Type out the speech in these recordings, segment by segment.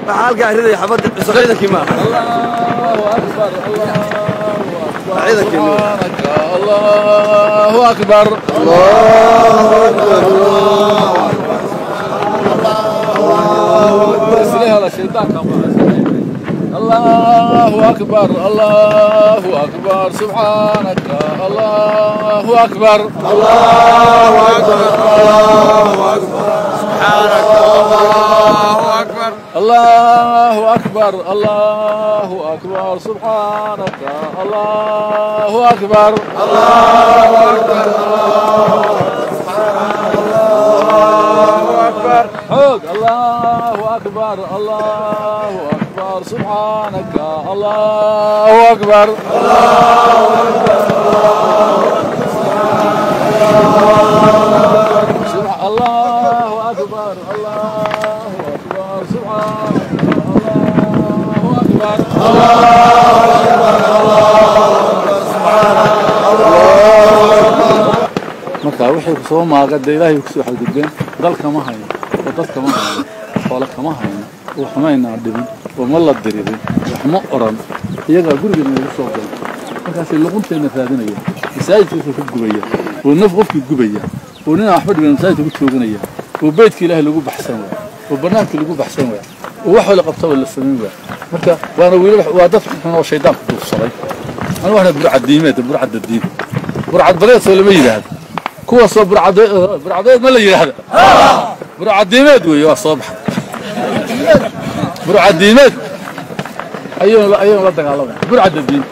حالك عريضة حبض صعيدة كمان الله أكبر صعيدة كمان الله أكبر الله أكبر الله أكبر الله أكبر سبحانك الله أكبر الله أكبر الله أكبر سبحانك الله أكبر الله أكبر الله أكبر سبحانك الله أكبر الله أكبر الله أكبر حق الله أكبر الله أكبر سبحانك الله أكبر الله أكبر الله أكبر الله أكبر سبحانك الله أكبر marka wixii ku soo maaqada Ilaahay ku soo xadgudbeen dalka ma hayo dadka ma hayo xoolaha ma hayo oo xumayna dhibin oo ma la dirin wax ma oran iyaga guriga ma soo galay markaas luqunteena raadinaya masaajidka ku gubaya oo naf qofkii gubaya oo nin axmed bin masaajidka ku tooganaya oo beedka Ilaahay lagu baxsan waa oo banaanka lagu baxsan waa oo wax la qabto la sameeyo waa marka waana wiilal waa dad xun oo shaydaan ku duufsaday ana waxna burcadiimeed burcadadiin burcad baleed soo lama yiraahdo kuwa soo burcadeed ma la yiraahdo burcadiimeed weey waa soo baxay burcadiimeed ayuu la dagaalamay burcadadiin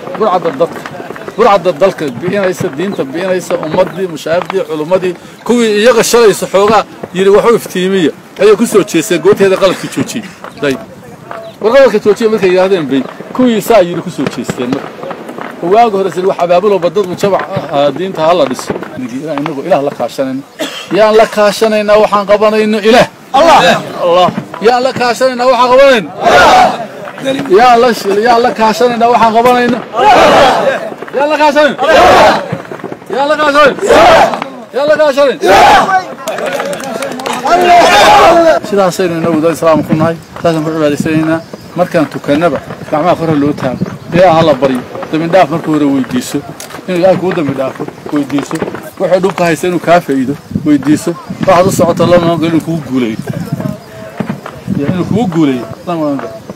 burcad dalka bixinaysa diinta bixinaysa ummadii mushaafidii culumadii kuwii iyaga shalayso xoogaa yiri wuxuu iftiimiya ayuu ku soo jeesay gooteeda qalabka joojiyay day warqadka joojiyay markay yiraahdeen bay kuwii saa yiri ku soo jeesteen marka waagu hore wax abaabulo badadu jabac diinta hala dhis inagu ilaah la kaashanayna yaan la kaashanayna waxaan qabanayno ilaah Allah yaan la kaashanayna waxaan qabanayno yaan la kaashanayna waxaan qabanayno yaan la kaashanayna yaan la kaashanayna yaan la kaashanayna sidaas aynu inagu dad islaam ku nahay saasan ku cibaadaysanayna markaan tukanaba gacmaha kor loo taago ilaaha la bariyo dambi dhaaf markuu hore weydiiso inuu ilaahay kuu dambi dhaafo weydiiso wuxuu dhubka haysta inuu kaa faa'iido weydiiso waxaad u socoto lama inuu kugu guuleeyo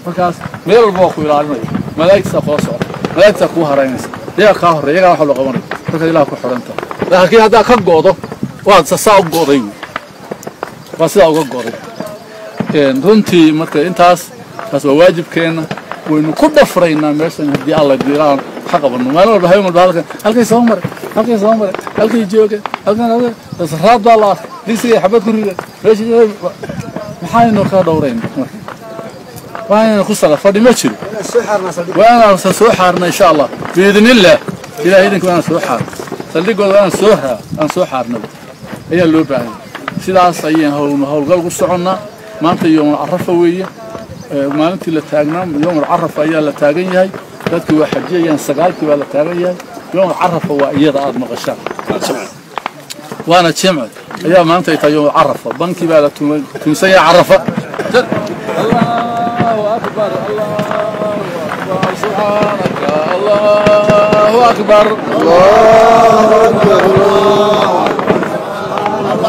markaas meel walba waa ku ilaalinaya malaa'igta koo socota malaa'igta kuu haraynaysa iyaga kaa horreeya iyagaa wax loo qabanaya markaad ilaah ku xidhanta laakiin haddaa ka go'do waad saa u go'day waa sidaa uga go'day runtii marka intaas waa waajibkeena waynu ku dhafraynaa meeshan haddii alla diiraan xaqabano maalin walba hay'ad walba halkay soo maray halkay jooga halkan raad baa la arkay digsiga xabad ku riday meeshii maxaynu ka dhowrayn waana ku sala fadhi ma jiro waana soo xaarna insha Allah biidnillah ilaahay idinku waan soo xaar saldigood waan soo xaarna ayaa loo baahan sidaas ayaan hawlgal ku soconnaa maanta yoom arafa weeye maalintii la taagnaa yoom arafa ayaa la taagan yahay dadku waa xajiyaan sagaalkii waa la taagan yahay yoom arafa waa iyada aad maqashaan وانا جمع يا ما انت يوم عرفه بنكي بقى تنسى عرفه الله اكبر سبحانك الله اكبر الله اكبر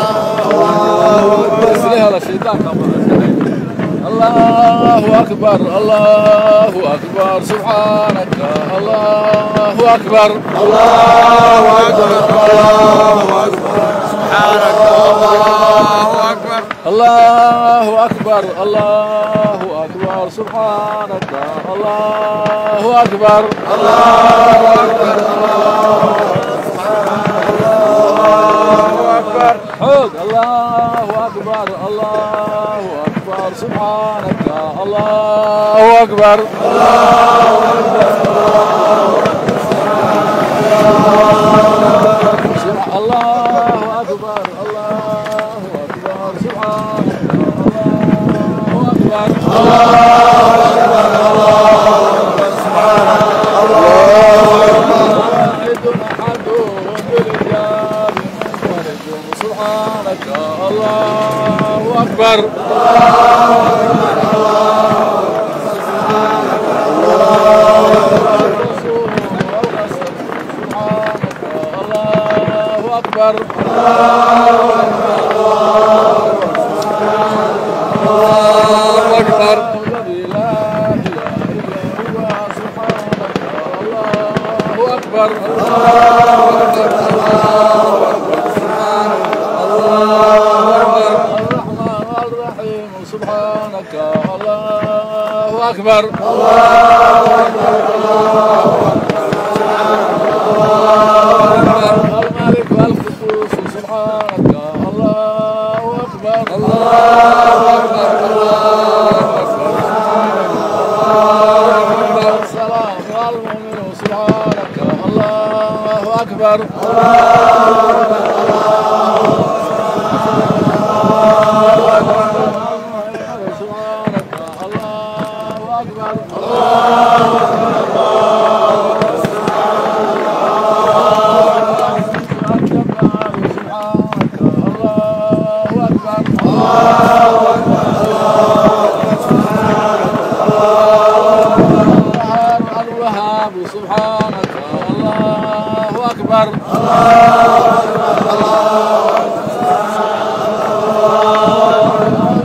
الله اكبر الله اكبر سبحانك الله اكبر الله اكبر الله اكبر سبحانك الله اكبر الله اكبر الله اكبر سبحانك الله اكبر الله اكبر حق الله اكبر الله اكبر سبحانك الله اكبر الله اكبر الله اكبر الله اكبر سبحانك الله اكبر الله اكبر الله سبحانك الله سبحانك الله اكبر الله اكبر الله أكبر الله أكبر الذي لا إله إلا هو سبحانك الله أكبر الرحمن الرحيم سبحانك الله أكبر الملك القدوس سبحانك الله أكبر السلام المؤمن سبحانك الله أكبر سبحانك الله أكبر سبحانك الله أكبر الوهاب سبحانك الله أكبر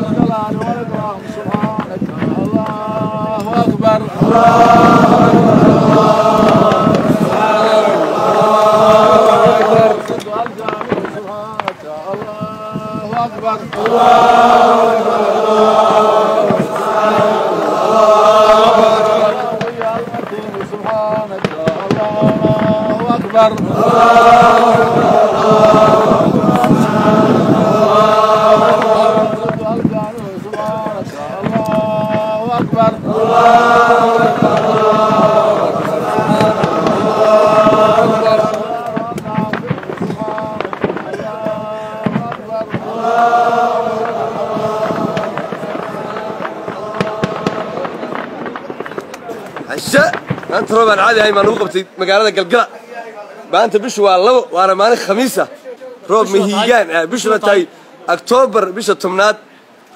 الجلال والإكرام سبحانك الله أكبر سبحانك الله أكبر سبحانك الله أكبر سبحانك الله أكبر عشاء أنت ربع العادي هاي ما نوقف مقالة قلقلة ما أنت بشوا الله وأنا ماني خميسة روب مهيجان بشوا تاي أكتوبر بشوا تمنات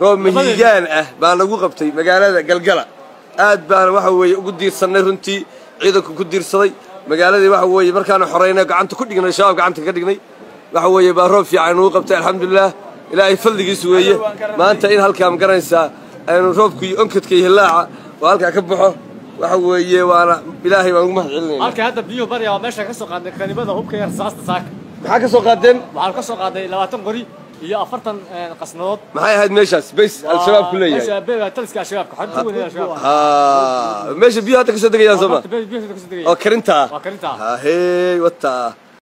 روب مهيجان ما نوقف مقالة قلقلة آد بان وحوي قدير سنة رنتي عيدك قدير صدي مقالة دي وحوي مركان حرينا قعنت كل جنا شباب قعنت كدقني وحوي باروب في عين وقفت الحمد لله إلهي فلق سوية ما أنت إن هالكام قرنسا أنا روبكي أنكت كي هلاعة وهالك كبحه وحوي وأنا إلهي وأنا مهجلني. هالك هذا بيو بريا وماشي كسر قادة كان يبدأ هو كي يرزاس تساك. محاك سو قادين؟ وهالك كسر قادة لو تنقري هي أفرتن قصنات. معي هاد ماشي سبيس الشباب كلية. ماشي بيو تلسك الشباب حد يا شباب. ماشي بيو هاتك صدق يا زلمة. بيو هاتك صدق. أو كرنتا. كرنتا. هاي وتا.